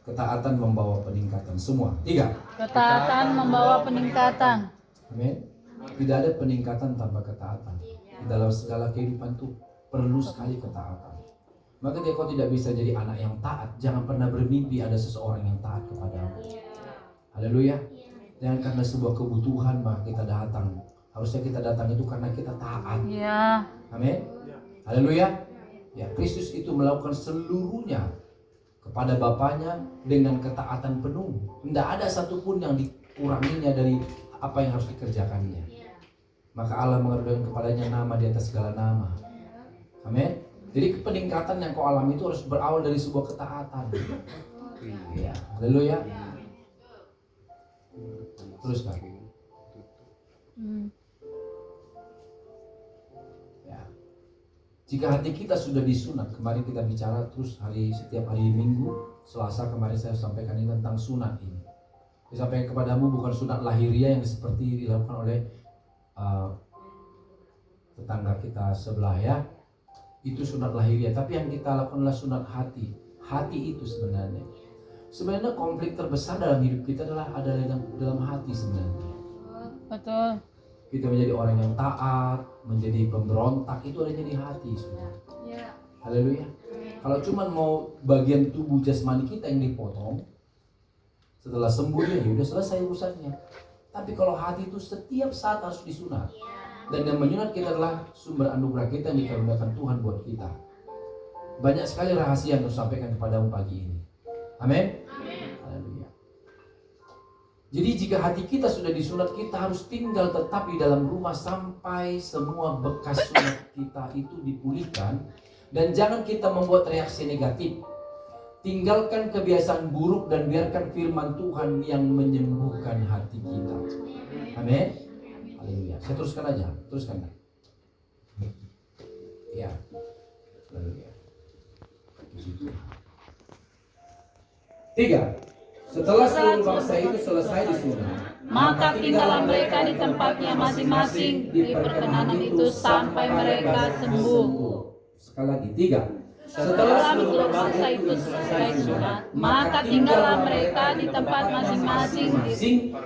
Ketaatan membawa peningkatan. Semua. 3. Ketaatan membawa peningkatan. Amin. Tidak ada peningkatan tanpa ketaatan. Di dalam segala kehidupan tuh perlu sekali ketaatan. Maka ketika kau tidak bisa jadi anak yang taat, jangan pernah bermimpi ada seseorang yang taat kepadamu. Haleluya. Jangan karena sebuah kebutuhan maka kita datang. Harusnya kita datang itu karena kita taat. Ya. Amin. Haleluya. Ya, Kristus itu melakukan seluruhnya kepada Bapaknya dengan ketaatan penuh. Tidak ada satupun yang dikuranginya dari apa yang harus dikerjakannya. Maka Allah menganugerahkan kepadanya nama di atas segala nama. Amin. Jadi peningkatan yang kau alami itu harus berawal dari sebuah ketaatan. Ya, haleluya. Terus kan? Ya. Jika hati kita sudah disunat, kemarin kita bicara terus setiap hari Minggu, Selasa kemarin saya sampaikan ini tentang sunat ini. Saya sampaikan kepadamu bukan sunat lahiriah yang seperti dilakukan oleh tetangga kita sebelah ya. Itu sunat lahiriah, tapi yang kita lakukan adalah sunat hati. Hati itu sebenarnya konflik terbesar dalam hidup kita adalah ada dalam hati sebenarnya. Betul. Kita menjadi orang yang taat, menjadi pemberontak, itu ada di hati semua. Haleluya. Kalau cuma mau bagian tubuh jasmani kita yang dipotong, setelah sembuh ya udah selesai urusannya. Tapi kalau hati itu setiap saat harus disunat. Dan yang menyunat kita adalah sumber anugerah kita yang dikaruniakan Tuhan buat kita. Banyak sekali rahasia yang harus sampaikan kepadamu pagi ini. Amin. Haleluya. Jadi jika hati kita sudah disunat, kita harus tinggal tetap di dalam rumah sampai semua bekas sunat kita itu dipulihkan. Dan jangan kita membuat reaksi negatif. Tinggalkan kebiasaan buruk dan biarkan firman Tuhan yang menyembuhkan hati kita. Amin. Haleluya. Saya teruskan aja. Teruskan. Ya. Haleluya. 3. Setelah seluruh bangsa itu selesai disunat, maka tinggallah mereka di tempatnya masing-masing di perkenanan itu sampai mereka sembuh. Sekali lagi. 3. Setelah seluruh bangsa itu selesai sunat, maka tinggallah mereka di tempat masing-masing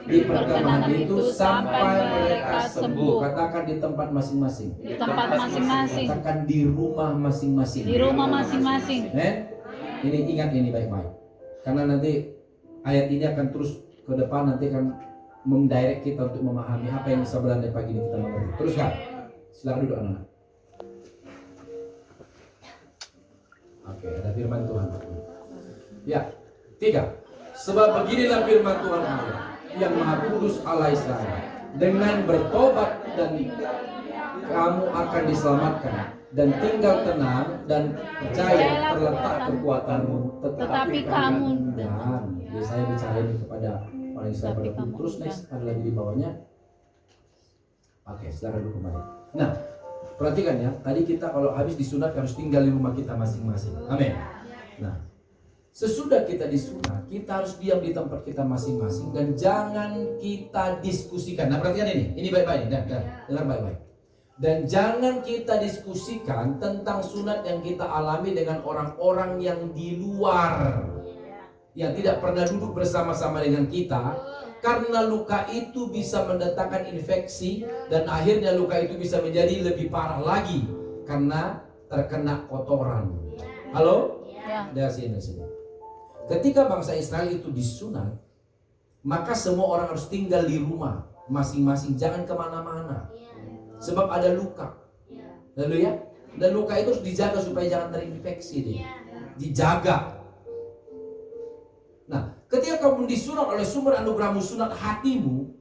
di perkenanan itu sampai mereka sembuh. Katakan di tempat masing-masing. Di tempat masing-masing. Katakan di rumah masing-masing. Di rumah masing-masing. Ini ingat ini baik-baik. Karena nanti ayat ini akan terus ke depan, nanti akan mendirect kita untuk memahami apa yang sebenarnya pagi ini kita mengerti. Teruskan. Silakan duduk anak-anak. Oke, ada firman Tuhan. Ya, 3. Sebab beginilah firman Tuhan Allah yang Maha Kudus Allah Israel. Dengan bertobat dan kamu akan diselamatkan, dan tinggal tenang dan percaya terletak kekuatanmu. Tetapi kamu dan saya bicara ini kepada orang Israel pada terus next ada lagi di bawahnya. Oke, silakan dulu kembali. Nah, perhatikan ya, tadi kita kalau habis disunat harus tinggal di rumah kita masing-masing. Amin. Nah, sesudah kita disunat, kita harus diam di tempat kita masing-masing dan jangan kita diskusikan. Nah, perhatikan ini baik-baik, dengar baik-baik. Dan jangan kita diskusikan tentang sunat yang kita alami dengan orang-orang yang di luar, yang tidak pernah duduk bersama-sama dengan kita. Karena luka itu bisa mendatangkan infeksi dan akhirnya luka itu bisa menjadi lebih parah lagi karena terkena kotoran. Halo? Dari sini. Ketika bangsa Israel itu disunat, maka semua orang harus tinggal di rumah masing-masing, jangan kemana-mana. Sebab ada luka. Lalu ya, dan luka itu harus dijaga supaya jangan terinfeksi dia. Dijaga. Nah, ketika kamu disunat oleh sumber anugerahmu, sunat hatimu,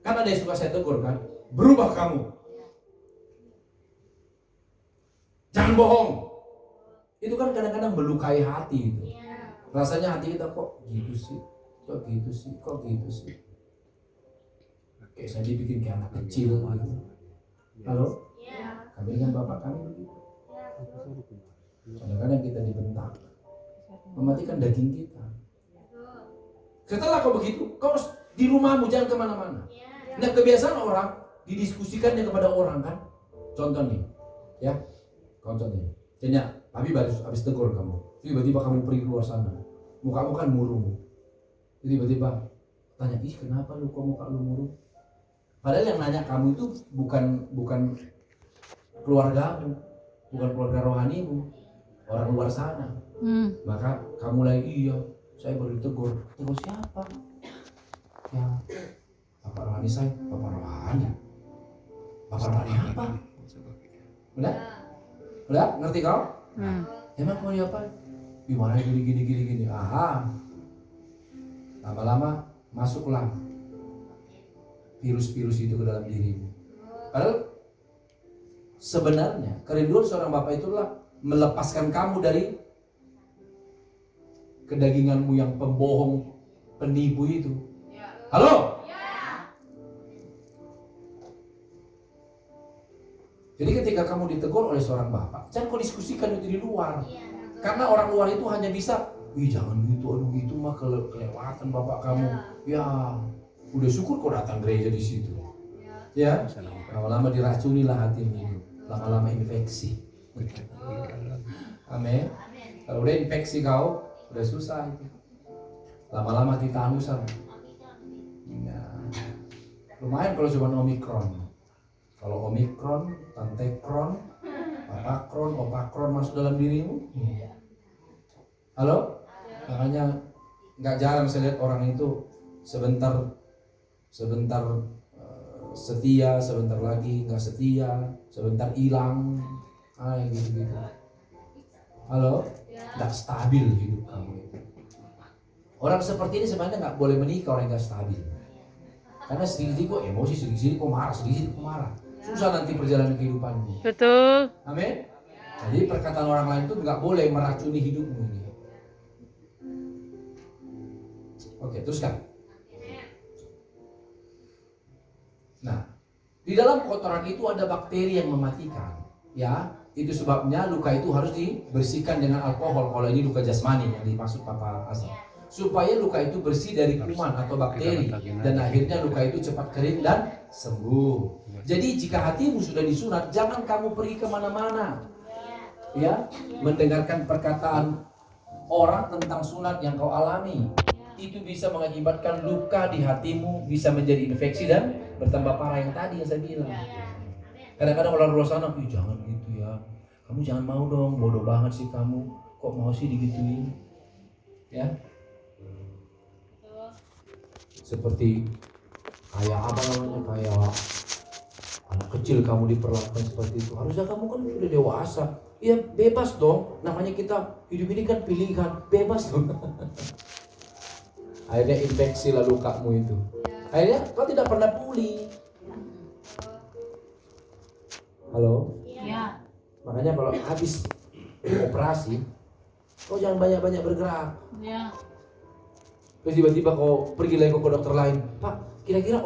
kan ada yang suka saya tegur kan, berubah kamu, jangan bohong. Itu kan kadang-kadang melukai hati itu. Rasanya hati kita kok gitu sih, kok gitu sih. Kayak saya dibikin kayak anak kecil gitu. Halo? Kami dengan bapak kami begitu. Kadang-kadang kita dibentak, mematikan daging kita. Setelah kau begitu, kau harus di rumahmu, jangan kemana-mana. Nah, kebiasaan orang didiskusikannya kepada orang kan. Contoh nih, ya, contoh nih. Jadinya, habis tegur kamu. Tiba-tiba kamu pergi keluar sana. Mukamu kan murung. Tiba-tiba tanya, ih kenapa lu kok muka lu murung? Padahal yang nanya kamu itu bukan keluargamu, bukan keluarga rohanimu, orang luar sana. Maka kamu lagi, iya, saya baru ditegur. Tegur siapa? Ya, Bapak rohani saya. Bapak rohani? Bapak rohani apa? Udah? Ngerti kau? Emang mau apa? Gimana gini. Aha. Lama-lama masuklah virus-virus itu ke dalam dirimu. Padahal sebenarnya kerinduan seorang bapak itulah melepaskan kamu dari kedaginganmu yang pembohong, penipu itu. Halo? Jadi ketika kamu ditegur oleh seorang bapak, jangan kau diskusikan itu di luar. Karena orang luar itu hanya bisa, ih jangan gitu, aduh gitu mah kelewatan bapak kamu. Ya, udah syukur kau datang gereja di situ. Ya, lama-lama diracunilah hatimu, lama-lama infeksi. Amin. Kalau udah infeksi kau, udah susah itu. Lama-lama titanusan. Nah, lumayan kalau cuma Omikron. Kalau Omikron, Tantekron, Papakron, Opakron masuk dalam dirimu. Halo? Makanya nggak jarang saya lihat orang itu sebentar setia, sebentar lagi nggak setia, sebentar hilang, gitu. Halo? Nggak stabil hidup kamu itu. Orang seperti ini sebenarnya nggak boleh menikah, orang yang nggak stabil. Karena sedikit kok emosi, sedikit kok marah, sedikit kok marah. Susah nanti perjalanan kehidupanmu. Betul. Amin. Jadi perkataan orang lain itu nggak boleh meracuni hidupmu ini. Oke, teruskan. Nah, di dalam kotoran itu ada bakteri yang mematikan. Ya, itu sebabnya luka itu harus dibersihkan dengan alkohol. Kalau ini luka jasmani yang dimaksud Papa Asal. Supaya luka itu bersih dari kuman atau bakteri dan akhirnya luka itu cepat kering dan sembuh. Jadi jika hatimu sudah disunat, jangan kamu pergi kemana-mana, ya, mendengarkan perkataan orang tentang sunat yang kau alami. Itu bisa mengakibatkan luka di hatimu, bisa menjadi infeksi dan bertambah parah yang tadi yang saya bilang. Kadang-kadang orang luar sana, jangan gitu ya, kamu jangan mau dong, bodoh banget sih kamu, kok mau sih digituin, ya. Seperti kayak apa namanya, kayak anak kecil kamu diperlakukan seperti itu. Harusnya kamu kan sudah dewasa, ya bebas dong. Namanya kita hidup ini kan pilihan, bebas dong. Akhirnya infeksi lah lukamu itu. Akhirnya kau tidak pernah pulih. Halo? Ya. Makanya kalau habis operasi, kau jangan banyak-banyak bergerak. Ya. Terus tiba-tiba kau pergi lagi ke dokter lain, Pak, kira-kira